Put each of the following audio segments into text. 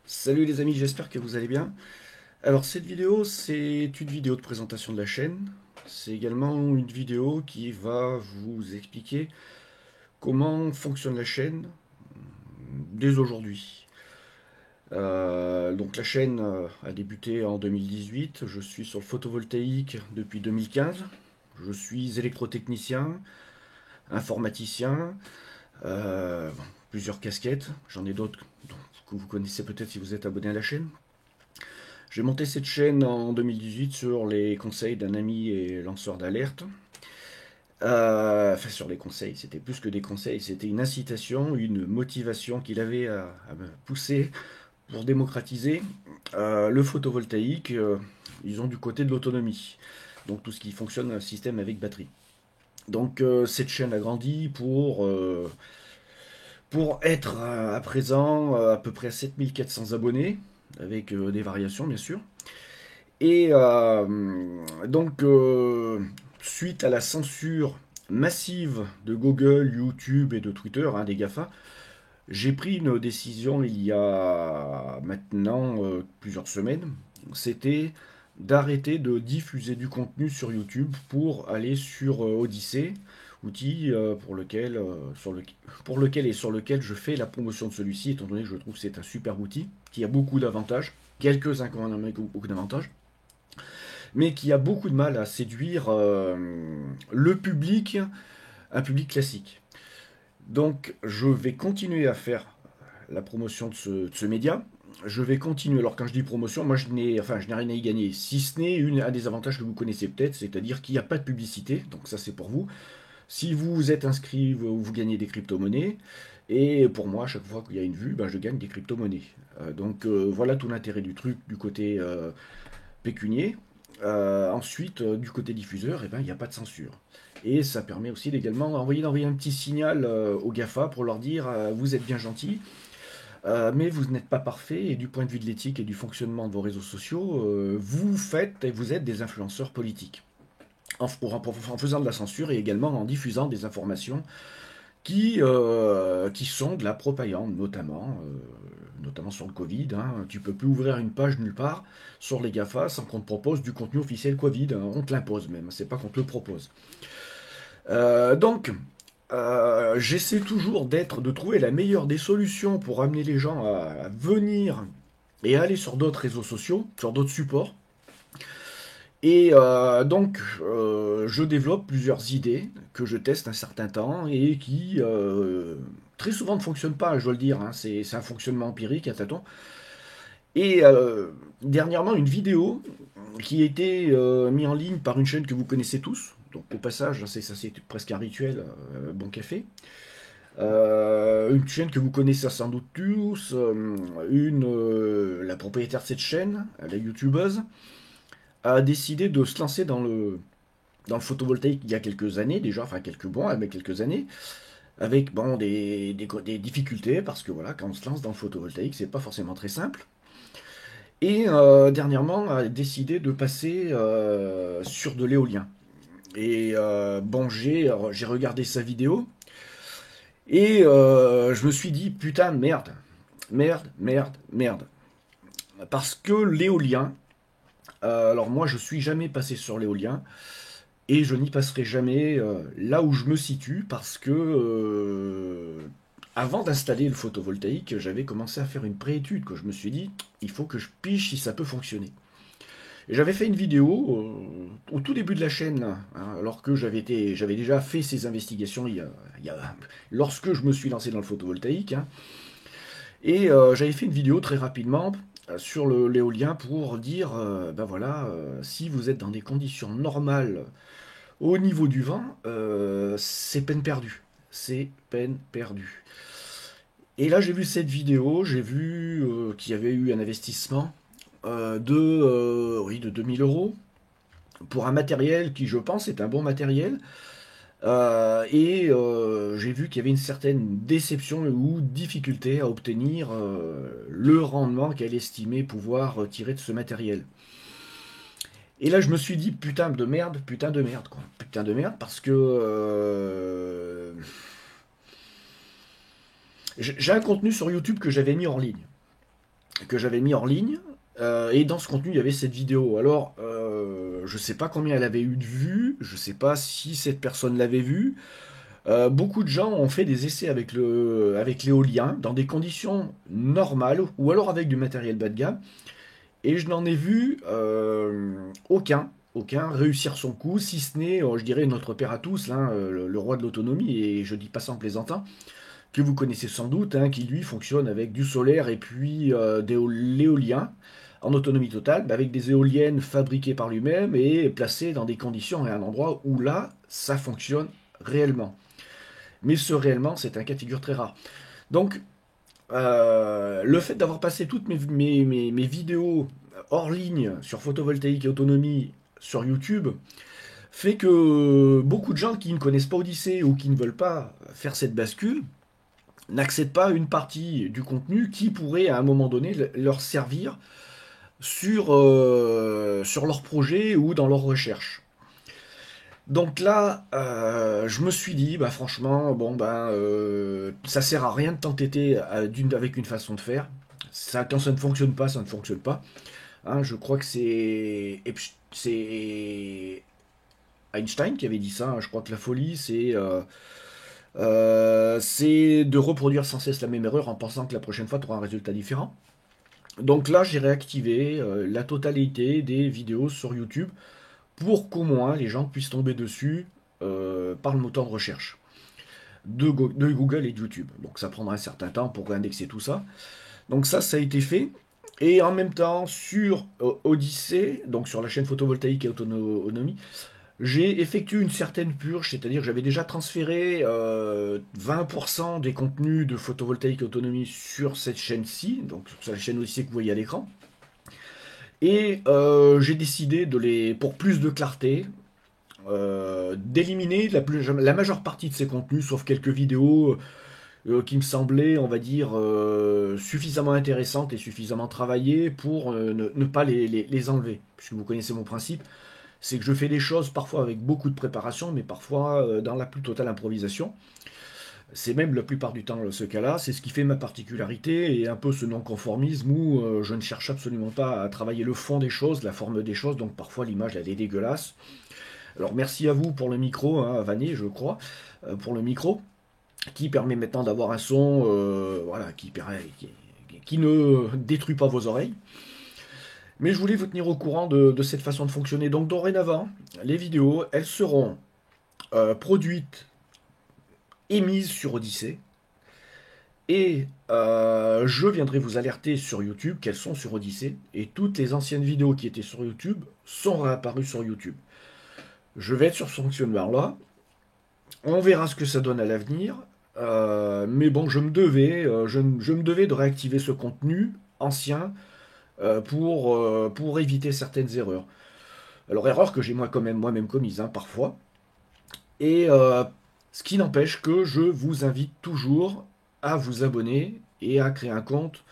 Salut les amis, j'espère que vous allez bien. Alors cette vidéo, c'est une vidéo de présentation de la chaîne. C'est également une vidéo qui va vous expliquer comment fonctionne la chaîne dès aujourd'hui. Donc la chaîne a débuté en 2018. Je suis sur le photovoltaïque depuis 2015. Je suis électrotechnicien, informaticien, bon, plusieurs casquettes. J'en ai d'autres que vous connaissez peut-être si vous êtes abonné à la chaîne. J'ai monté cette chaîne en 2018 sur les conseils d'un ami et lanceur d'alerte. Enfin, sur les conseils, c'était plus que des conseils, c'était une incitation, une motivation qu'il avait à me pousser pour démocratiser le photovoltaïque. Ils ont du côté de l'autonomie, donc tout ce qui fonctionne un système avec batterie. Donc cette chaîne a grandi pour être à présent à peu près à 7 400 abonnés, avec des variations bien sûr. Et suite à la censure massive de Google, YouTube et de Twitter, hein, des GAFA, j'ai pris une décision il y a maintenant plusieurs semaines. C'était d'arrêter de diffuser du contenu sur YouTube pour aller sur Odyssey, outil pour lequel et sur lequel je fais la promotion de celui-ci, étant donné que je trouve que c'est un super outil qui a beaucoup d'avantages, quelques inconvénients, mais beaucoup d'avantages, mais qui a beaucoup de mal à séduire le public, un public classique. Donc je vais continuer à faire la promotion de ce média. Je vais continuer. Alors quand je dis promotion, moi je n'ai rien à y gagner. Si ce n'est un des avantages que vous connaissez peut-être, c'est-à-dire qu'il n'y a pas de publicité. Donc ça c'est pour vous. Si vous êtes inscrit, vous gagnez des crypto-monnaies. Et pour moi, à chaque fois qu'il y a une vue, ben, je gagne des crypto-monnaies. Voilà tout l'intérêt du truc du côté pécunier. Ensuite, du côté diffuseur, eh ben, il n'y a pas de censure. Et ça permet aussi également d'envoyer un petit signal aux GAFA pour leur dire vous êtes bien gentils, mais vous n'êtes pas parfait, et du point de vue de l'éthique et du fonctionnement de vos réseaux sociaux, vous faites et vous êtes des influenceurs politiques. En faisant de la censure et également en diffusant des informations qui sont de la propagande, notamment sur le Covid. Hein. Tu peux plus ouvrir une page nulle part sur les GAFA sans qu'on te propose du contenu officiel Covid. Hein. On te l'impose même, c'est pas qu'on te le propose. J'essaie toujours de trouver la meilleure des solutions pour amener les gens à venir et à aller sur d'autres réseaux sociaux, sur d'autres supports. Et je développe plusieurs idées que je teste un certain temps et qui très souvent ne fonctionnent pas, je dois le dire. Hein. C'est un fonctionnement empirique à tâtons. Et dernièrement, une vidéo qui a été mise en ligne par une chaîne que vous connaissez tous. Donc au passage, c'est presque un rituel, bon café. Une chaîne que vous connaissez sans doute tous, la propriétaire de cette chaîne, la youtubeuse, a décidé de se lancer dans le photovoltaïque il y a quelques années déjà, enfin quelques mois, mais quelques années, avec bon, des difficultés, parce que voilà, quand on se lance dans le photovoltaïque, c'est pas forcément très simple. Et dernièrement, a décidé de passer sur de l'éolien. Et bon, j'ai regardé sa vidéo, et je me suis dit, putain, merde, merde, merde, merde. Parce que l'éolien, alors moi je suis jamais passé sur l'éolien, et je n'y passerai jamais là où je me situe parce que avant d'installer le photovoltaïque, j'avais commencé à faire une préétude que je me suis dit, il faut que je piche si ça peut fonctionner. Et j'avais fait une vidéo au tout début de la chaîne, hein, alors que j'avais déjà fait ces investigations lorsque je me suis lancé dans le photovoltaïque. Hein. Et j'avais fait une vidéo très rapidement sur l'éolien pour dire, ben voilà, si vous êtes dans des conditions normales au niveau du vent, c'est peine perdue. C'est peine perdue. Et là, j'ai vu cette vidéo, j'ai vu qu'il y avait eu un investissement de 2000 euros pour un matériel qui, je pense, est un bon matériel. J'ai vu qu'il y avait une certaine déception ou difficulté à obtenir le rendement qu'elle estimait pouvoir tirer de ce matériel. Et là, je me suis dit, putain de merde, quoi. Putain de merde, parce que j'ai un contenu sur YouTube que j'avais mis en ligne. que j'avais mis en ligne. Et dans ce contenu, il y avait cette vidéo. Alors, je sais pas combien elle avait eu de vues, je sais pas si cette personne l'avait vue. Beaucoup de gens ont fait des essais avec l'éolien dans des conditions normales ou alors avec du matériel bas de gamme. Et je n'en ai vu aucun réussir son coup, si ce n'est, je dirais, notre père à tous, hein, le roi de l'autonomie, et je dis pas ça en plaisantant, que vous connaissez sans doute, hein, qui lui fonctionne avec du solaire et puis l'éolien en autonomie totale, mais avec des éoliennes fabriquées par lui-même et placées dans des conditions et un endroit où là, ça fonctionne réellement. Mais ce réellement, c'est un cas de figure très rare. Donc, le fait d'avoir passé toutes mes vidéos hors ligne sur photovoltaïque et autonomie sur YouTube fait que beaucoup de gens qui ne connaissent pas Odyssée ou qui ne veulent pas faire cette bascule n'accèdent pas à une partie du contenu qui pourrait à un moment donné leur servir sur leur projet ou dans leur recherche. Donc là, je me suis dit, bah franchement, bon ben, ça sert à rien de t'entêter avec une façon de faire. Ça, quand ça ne fonctionne pas, ça ne fonctionne pas. Hein, je crois que c'est Einstein qui avait dit ça. Hein. Je crois que la folie, c'est de reproduire sans cesse la même erreur en pensant que la prochaine fois, tu auras un résultat différent. Donc là, j'ai réactivé la totalité des vidéos sur YouTube pour qu'au moins les gens puissent tomber dessus par le moteur de recherche de Google et de YouTube. Donc ça prendra un certain temps pour réindexer tout ça. Donc ça a été fait. Et en même temps, sur Odyssée, donc sur la chaîne photovoltaïque et autonomie, j'ai effectué une certaine purge, c'est-à-dire que j'avais déjà transféré 20% des contenus de photovoltaïque et autonomie sur cette chaîne-ci, donc sur la chaîne Odyssée que vous voyez à l'écran. Et j'ai décidé pour plus de clarté, d'éliminer la majeure partie de ces contenus, sauf quelques vidéos qui me semblaient, on va dire, suffisamment intéressantes et suffisamment travaillées pour ne pas les enlever. Puisque vous connaissez mon principe, c'est que je fais les choses parfois avec beaucoup de préparation, mais parfois dans la plus totale improvisation. C'est même la plupart du temps ce cas-là, c'est ce qui fait ma particularité et un peu ce non-conformisme où je ne cherche absolument pas à travailler le fond des choses, la forme des choses, donc parfois l'image elle est dégueulasse. Alors merci à vous pour le micro, hein, Vané, je crois, pour le micro, qui permet maintenant d'avoir un son voilà, qui ne détruit pas vos oreilles. Mais je voulais vous tenir au courant de cette façon de fonctionner. Donc dorénavant, les vidéos, elles seront produites et mises sur Odyssée. Et je viendrai vous alerter sur YouTube qu'elles sont sur Odyssée. Et toutes les anciennes vidéos qui étaient sur YouTube sont réapparues sur YouTube. Je vais être sur ce fonctionnement-là. On verra ce que ça donne à l'avenir. Mais bon, je me devais de réactiver ce contenu ancien pour éviter certaines erreurs. Alors, erreurs que j'ai moi-même commises, hein, parfois. Et ce qui n'empêche que je vous invite toujours à vous abonner et à créer un compte,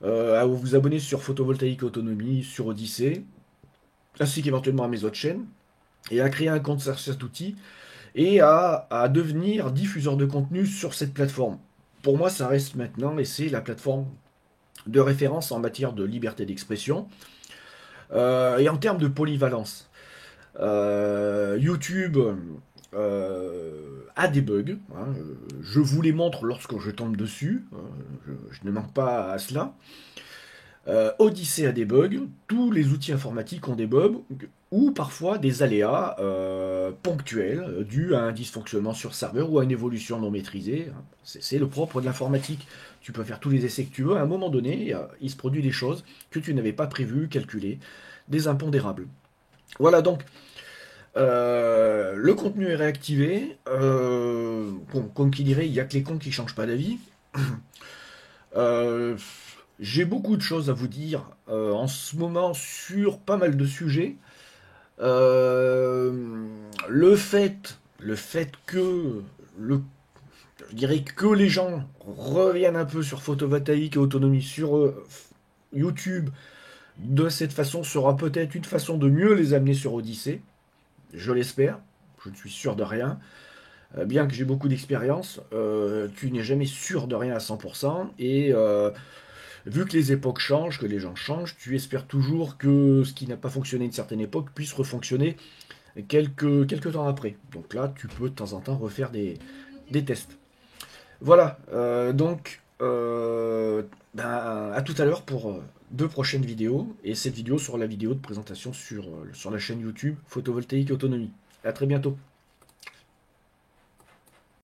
à vous abonner sur Photovoltaïque Autonomie, sur Odyssée, ainsi qu'éventuellement à mes autres chaînes, et à créer un compte sur cet outil, et à devenir diffuseur de contenu sur cette plateforme. Pour moi, ça reste maintenant, et c'est la plateforme de référence en matière de liberté d'expression, et en termes de polyvalence. YouTube a des bugs, hein, je vous les montre lorsque je tombe dessus, je ne manque pas à cela. Odyssey a des bugs, tous les outils informatiques ont des bugs, ou parfois des aléas ponctuels dus à un dysfonctionnement sur serveur ou à une évolution non maîtrisée. C'est le propre de l'informatique. Tu peux faire tous les essais que tu veux, à un moment donné, il se produit des choses que tu n'avais pas prévues, calculées, des impondérables. Voilà donc, le contenu est réactivé. Comme qui dirait, il n'y a que les cons qui ne changent pas d'avis. Euh, j'ai beaucoup de choses à vous dire en ce moment sur pas mal de sujets. Le fait que je dirais que les gens reviennent un peu sur photovoltaïque et autonomie sur YouTube de cette façon sera peut-être une façon de mieux les amener sur Odyssée. Je l'espère. Je ne suis sûr de rien. Bien que j'ai beaucoup d'expérience, tu n'es jamais sûr de rien à 100%. Et vu que les époques changent, que les gens changent, tu espères toujours que ce qui n'a pas fonctionné à une certaine époque puisse refonctionner quelques temps après. Donc là, tu peux de temps en temps refaire des tests. Voilà, ben, à tout à l'heure pour deux prochaines vidéos. Et cette vidéo sera la vidéo de présentation sur la chaîne YouTube Photovoltaïque Autonomie. À très bientôt.